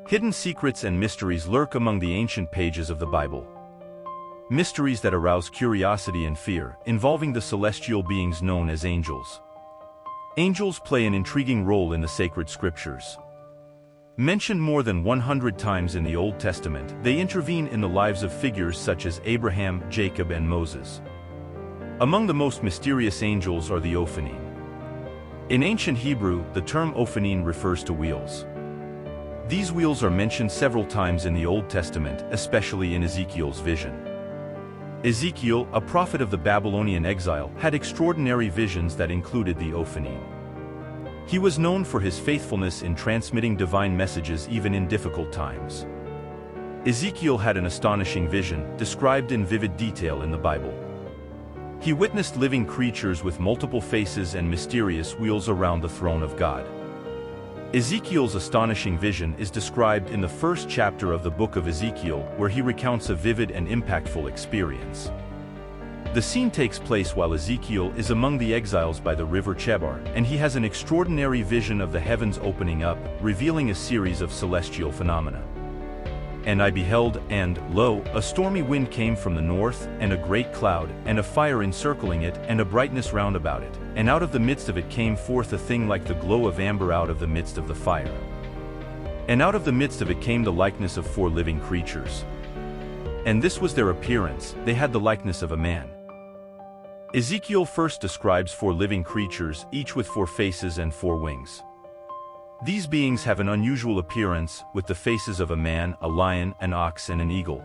Hidden secrets and mysteries lurk among the ancient pages of the Bible. Mysteries that arouse curiosity and fear, involving the celestial beings known as angels. Angels play an intriguing role in the sacred scriptures. Mentioned more than 100 times in the Old Testament, they intervene in the lives of figures such as Abraham, Jacob, and Moses. Among the most mysterious angels are the Ophanim. In ancient Hebrew, the term Ophanim refers to wheels. These wheels are mentioned several times in the Old Testament, especially in Ezekiel's vision. Ezekiel, a prophet of the Babylonian exile, had extraordinary visions that included the Ophanim. He was known for his faithfulness in transmitting divine messages even in difficult times. Ezekiel had an astonishing vision, described in vivid detail in the Bible. He witnessed living creatures with multiple faces and mysterious wheels around the throne of God. Ezekiel's astonishing vision is described in the first chapter of the book of Ezekiel, where he recounts a vivid and impactful experience. The scene takes place while Ezekiel is among the exiles by the river Chebar, and he has an extraordinary vision of the heavens opening up, revealing a series of celestial phenomena. And I beheld, and, lo, a stormy wind came from the north, and a great cloud, and a fire encircling it, and a brightness round about it. And out of the midst of it came forth a thing like the glow of amber out of the midst of the fire. And out of the midst of it came the likeness of 4 living creatures. And this was their appearance, they had the likeness of a man. Ezekiel first describes 4 living creatures, each with 4 faces and 4 wings. These beings have an unusual appearance, with the faces of a man, a lion, an ox, and an eagle.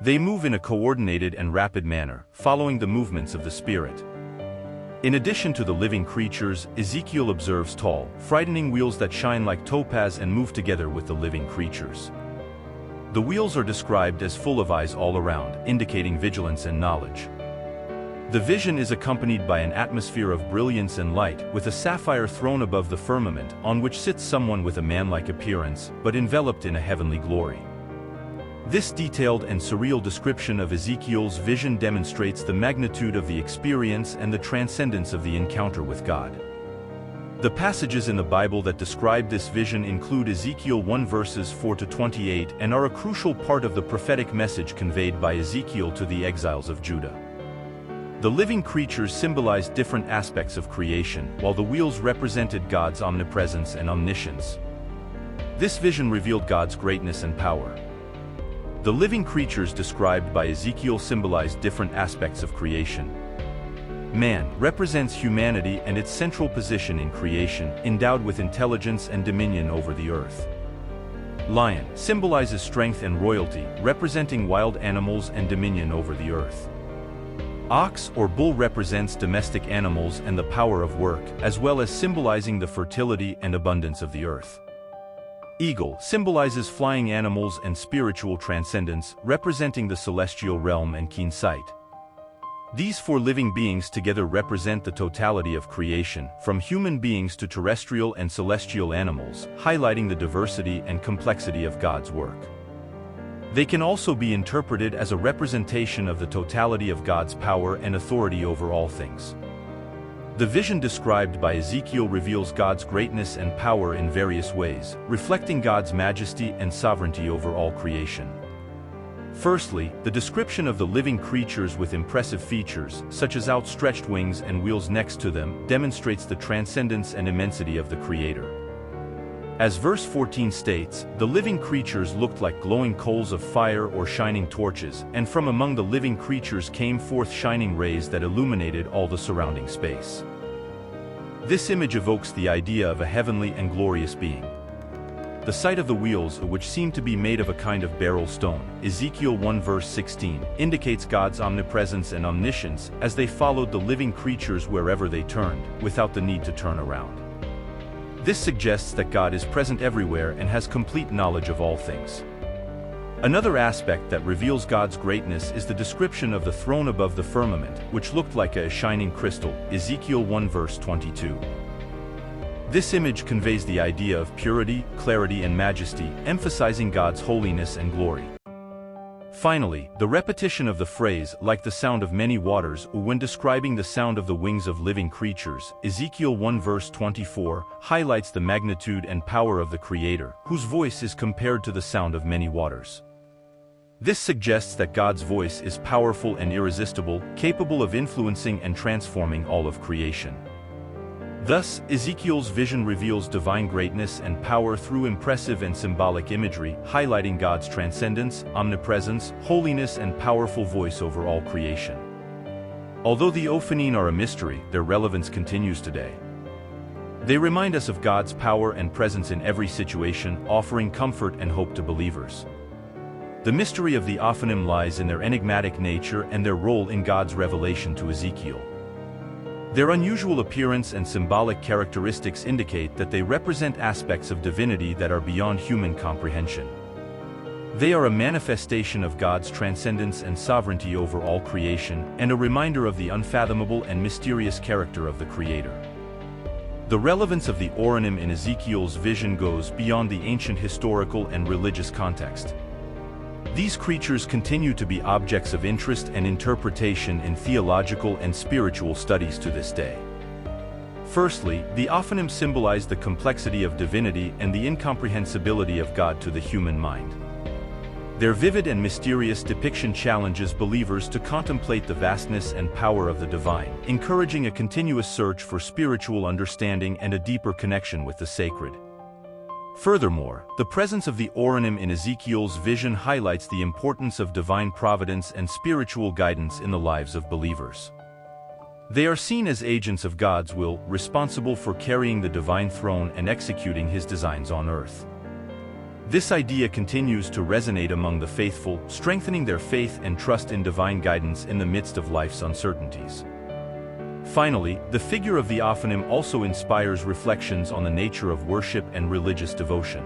They move in a coordinated and rapid manner, following the movements of the Spirit. In addition to the living creatures, Ezekiel observes tall, frightening wheels that shine like topaz and move together with the living creatures. The wheels are described as full of eyes all around, indicating vigilance and knowledge. The vision is accompanied by an atmosphere of brilliance and light, with a sapphire throne above the firmament, on which sits someone with a man-like appearance, but enveloped in a heavenly glory. This detailed and surreal description of Ezekiel's vision demonstrates the magnitude of the experience and the transcendence of the encounter with God. The passages in the Bible that describe this vision include Ezekiel 1 verses 4 to 28 and are a crucial part of the prophetic message conveyed by Ezekiel to the exiles of Judah. The living creatures symbolize different aspects of creation, while the wheels represented God's omnipresence and omniscience. This vision revealed God's greatness and power. The living creatures described by Ezekiel symbolize different aspects of creation. Man represents humanity and its central position in creation, endowed with intelligence and dominion over the earth. Lion symbolizes strength and royalty, representing wild animals and dominion over the earth. Ox or bull represents domestic animals and the power of work, as well as symbolizing the fertility and abundance of the earth. Eagle symbolizes flying animals and spiritual transcendence, representing the celestial realm and keen sight. These 4 living beings together represent the totality of creation, from human beings to terrestrial and celestial animals, highlighting the diversity and complexity of God's work. They can also be interpreted as a representation of the totality of God's power and authority over all things. The vision described by Ezekiel reveals God's greatness and power in various ways, reflecting God's majesty and sovereignty over all creation. Firstly, the description of the living creatures with impressive features, such as outstretched wings and wheels next to them, demonstrates the transcendence and immensity of the Creator. As verse 14 states, the living creatures looked like glowing coals of fire or shining torches, and from among the living creatures came forth shining rays that illuminated all the surrounding space. This image evokes the idea of a heavenly and glorious being. The sight of the wheels, which seem to be made of a kind of beryl stone, Ezekiel 1 verse 16, indicates God's omnipresence and omniscience as they followed the living creatures wherever they turned, without the need to turn around. This suggests that God is present everywhere and has complete knowledge of all things. Another aspect that reveals God's greatness is the description of the throne above the firmament, which looked like a shining crystal, Ezekiel 1 verse 22. This image conveys the idea of purity, clarity, and majesty, emphasizing God's holiness and glory. Finally, the repetition of the phrase, like the sound of many waters, when describing the sound of the wings of living creatures, Ezekiel 1 verse 24, highlights the magnitude and power of the Creator, whose voice is compared to the sound of many waters. This suggests that God's voice is powerful and irresistible, capable of influencing and transforming all of creation. Thus, Ezekiel's vision reveals divine greatness and power through impressive and symbolic imagery, highlighting God's transcendence, omnipresence, holiness, and powerful voice over all creation. Although the Ophanim are a mystery, their relevance continues today. They remind us of God's power and presence in every situation, offering comfort and hope to believers. The mystery of the Ophanim lies in their enigmatic nature and their role in God's revelation to Ezekiel. Their unusual appearance and symbolic characteristics indicate that they represent aspects of divinity that are beyond human comprehension. They are a manifestation of God's transcendence and sovereignty over all creation, and a reminder of the unfathomable and mysterious character of the Creator. The relevance of the Oranim in Ezekiel's vision goes beyond the ancient historical and religious context. These creatures continue to be objects of interest and interpretation in theological and spiritual studies to this day. Firstly, the Ophanim symbolize the complexity of divinity and the incomprehensibility of God to the human mind. Their vivid and mysterious depiction challenges believers to contemplate the vastness and power of the divine, encouraging a continuous search for spiritual understanding and a deeper connection with the sacred. Furthermore, the presence of the Oranim in Ezekiel's vision highlights the importance of divine providence and spiritual guidance in the lives of believers. They are seen as agents of God's will, responsible for carrying the divine throne and executing His designs on earth. This idea continues to resonate among the faithful, strengthening their faith and trust in divine guidance in the midst of life's uncertainties. Finally, the figure of the Ophanim also inspires reflections on the nature of worship and religious devotion.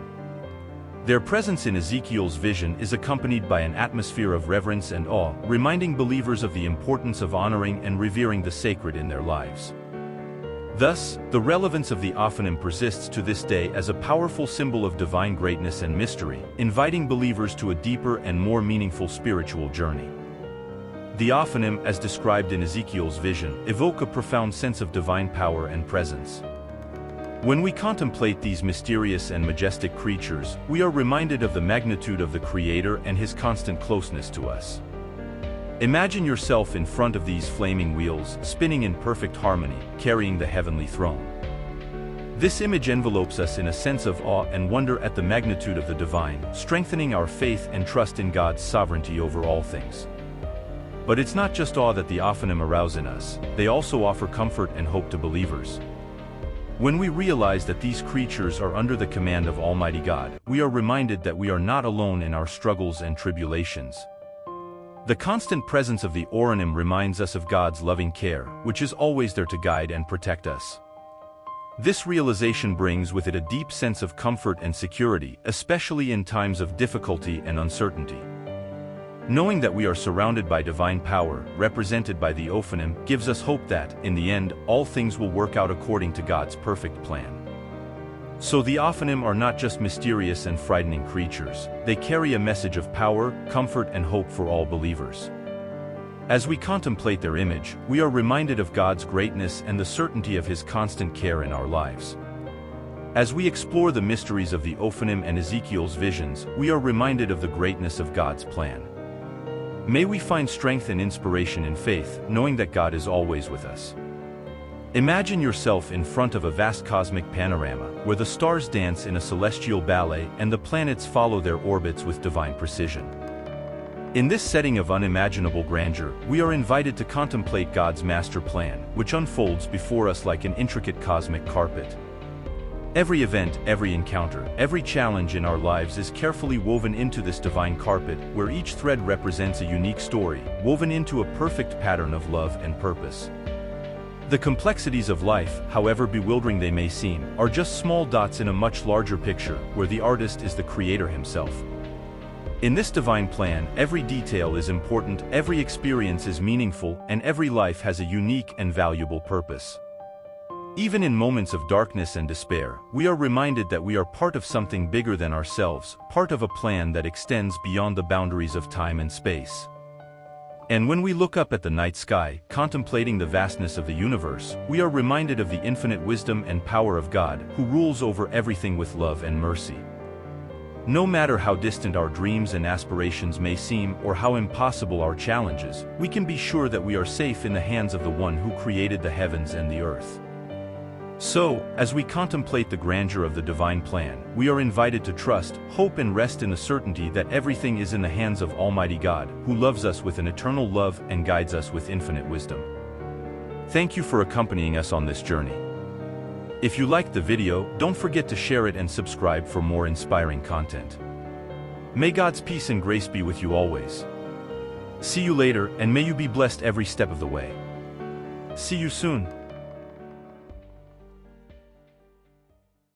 Their presence in Ezekiel's vision is accompanied by an atmosphere of reverence and awe, reminding believers of the importance of honoring and revering the sacred in their lives. Thus, the relevance of the Ophanim persists to this day as a powerful symbol of divine greatness and mystery, inviting believers to a deeper and more meaningful spiritual journey. The Ophanim, as described in Ezekiel's vision, evoke a profound sense of divine power and presence. When we contemplate these mysterious and majestic creatures, we are reminded of the magnitude of the Creator and His constant closeness to us. Imagine yourself in front of these flaming wheels, spinning in perfect harmony, carrying the heavenly throne. This image envelopes us in a sense of awe and wonder at the magnitude of the divine, strengthening our faith and trust in God's sovereignty over all things. But it's not just awe that the Ophanim arouse in us, they also offer comfort and hope to believers. When we realize that these creatures are under the command of Almighty God, we are reminded that we are not alone in our struggles and tribulations. The constant presence of the Oranim reminds us of God's loving care, which is always there to guide and protect us. This realization brings with it a deep sense of comfort and security, especially in times of difficulty and uncertainty. Knowing that we are surrounded by divine power, represented by the Ophanim, gives us hope that, in the end, all things will work out according to God's perfect plan. So the Ophanim are not just mysterious and frightening creatures, they carry a message of power, comfort, and hope for all believers. As we contemplate their image, we are reminded of God's greatness and the certainty of His constant care in our lives. As we explore the mysteries of the Ophanim and Ezekiel's visions, we are reminded of the greatness of God's plan. May we find strength and inspiration in faith, knowing that God is always with us. Imagine yourself in front of a vast cosmic panorama, where the stars dance in a celestial ballet and the planets follow their orbits with divine precision. In this setting of unimaginable grandeur, we are invited to contemplate God's master plan, which unfolds before us like an intricate cosmic carpet. Every event, every encounter, every challenge in our lives is carefully woven into this divine carpet, where each thread represents a unique story, woven into a perfect pattern of love and purpose. The complexities of life, however bewildering they may seem, are just small dots in a much larger picture, where the artist is the Creator Himself. In this divine plan, every detail is important, every experience is meaningful, and every life has a unique and valuable purpose. Even in moments of darkness and despair, we are reminded that we are part of something bigger than ourselves, part of a plan that extends beyond the boundaries of time and space. And when we look up at the night sky, contemplating the vastness of the universe, we are reminded of the infinite wisdom and power of God, who rules over everything with love and mercy. No matter how distant our dreams and aspirations may seem or how impossible our challenges, we can be sure that we are safe in the hands of the one who created the heavens and the earth. So, as we contemplate the grandeur of the divine plan, we are invited to trust, hope and rest in the certainty that everything is in the hands of Almighty God, who loves us with an eternal love and guides us with infinite wisdom. Thank you for accompanying us on this journey. If you liked the video, don't forget to share it and subscribe for more inspiring content. May God's peace and grace be with you always. See you later, and may you be blessed every step of the way. See you soon.